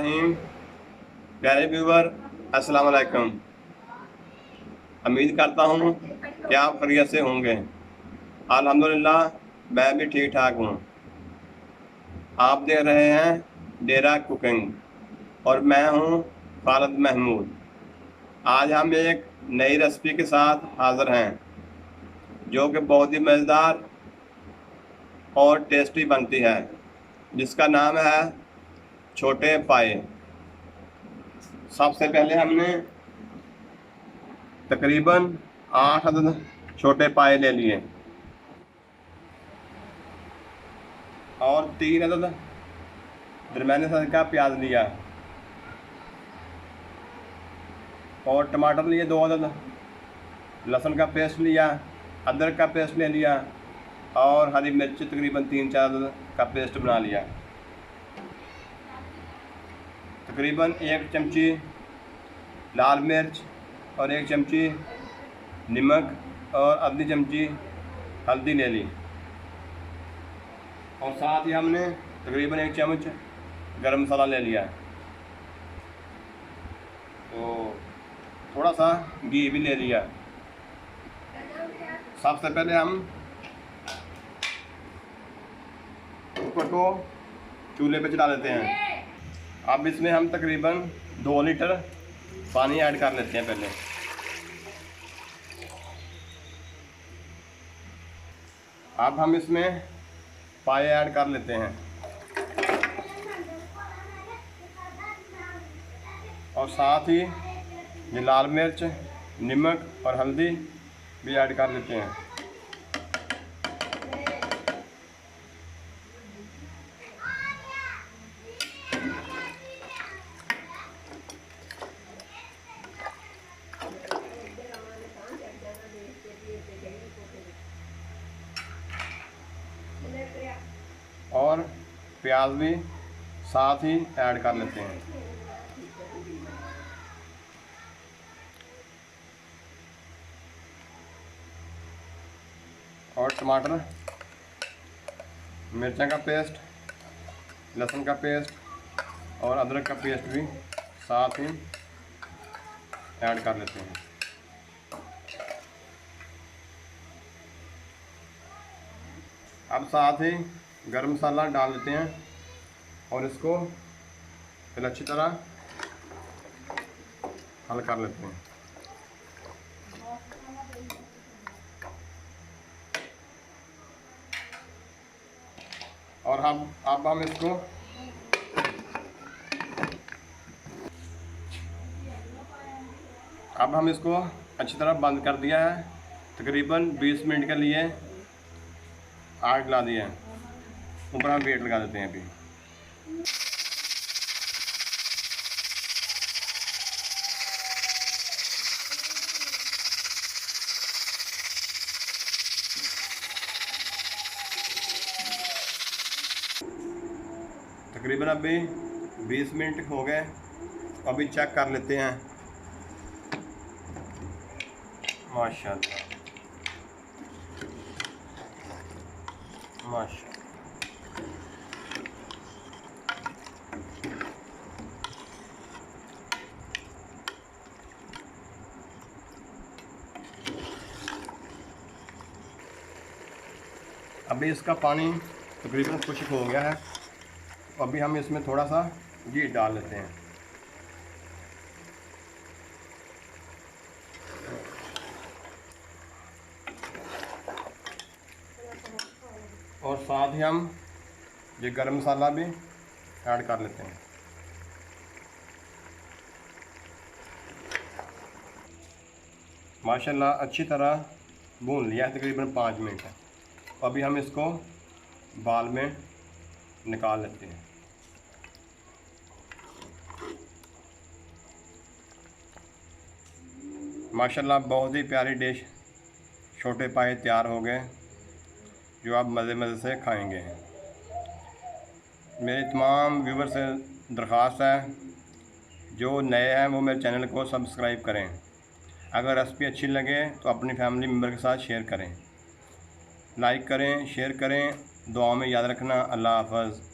रहीम। प्यारे व्यूवर, अस्सलाम वालेकुम। उम्मीद करता हूँ कि आप खैरियत से होंगे। अल्हम्दुलिल्लाह मैं भी ठीक ठाक हूँ। आप देख रहे हैं डेरा कुकिंग और मैं हूँ खालिद महमूद। आज हम एक नई रेसिपी के साथ हाज़िर हैं जो कि बहुत ही मज़ेदार और टेस्टी बनती है, जिसका नाम है छोटे पाए। सबसे पहले हमने तकरीबन 8 अदद छोटे पाए ले लिए और 3 अदद दरमियाने साइज का प्याज लिया और टमाटर लिए 2 अदद, लहसुन का पेस्ट लिया, अदरक का पेस्ट ले लिया और हरी मिर्च तकरीबन 3-4 अदद का पेस्ट बना लिया। तकरीबन 1 चमची लाल मिर्च और 1 चमची नमक और आधी चमची हल्दी ले ली और साथ ही हमने तकरीबन 1 चम्मच गरम मसाला ले लिया। तो थोड़ा सा घी भी ले लिया। सबसे पहले हम कुकर को चूल्हे पे चला लेते हैं। अब इसमें हम तकरीबन 2 लीटर पानी ऐड कर लेते हैं पहले। अब हम इसमें पाए ऐड कर लेते हैं और साथ ही ये लाल मिर्च, नमक और हल्दी भी ऐड कर लेते हैं। और प्याज भी साथ ही ऐड कर लेते हैं। और टमाटर, मिर्चा का पेस्ट, लहसुन का पेस्ट और अदरक का पेस्ट भी साथ ही ऐड कर लेते हैं। अब साथ ही गरम मसाला डाल देते हैं और इसको फिर अच्छी तरह हल कर लेते हैं। और अब हम इसको अच्छी तरह बंद कर दिया है। तकरीबन 20 मिनट के लिए आग ला दिया है। ऊपर हम वेट लगा देते हैं अभी। तकरीबन अभी 20 मिनट हो गए। अभी चेक कर लेते हैं। माशाल्लाह माशाल्लाह। अभी इसका पानी तकरीबन खुश्क हो गया है। अभी हम इसमें थोड़ा सा घी डाल लेते हैं और साथ ही हम ये गरम मसाला भी ऐड कर लेते हैं। माशाल्लाह अच्छी तरह भून लिया है तकरीबन 5 मिनट। अभी हम इसको बाल में निकाल लेते हैं। माशाल्लाह बहुत ही प्यारी डिश छोटे पाए तैयार हो गए, जो आप मज़े मज़े से खाएंगे। मेरे तमाम व्यूवर से दरख्वास्त है, जो नए हैं वो मेरे चैनल को सब्सक्राइब करें। अगर रेसिपी अच्छी लगे तो अपनी फैमिली मेम्बर के साथ शेयर करें, लाइक करें, शेयर करें। दुआ में याद रखना। अल्लाह हाफ़िज़।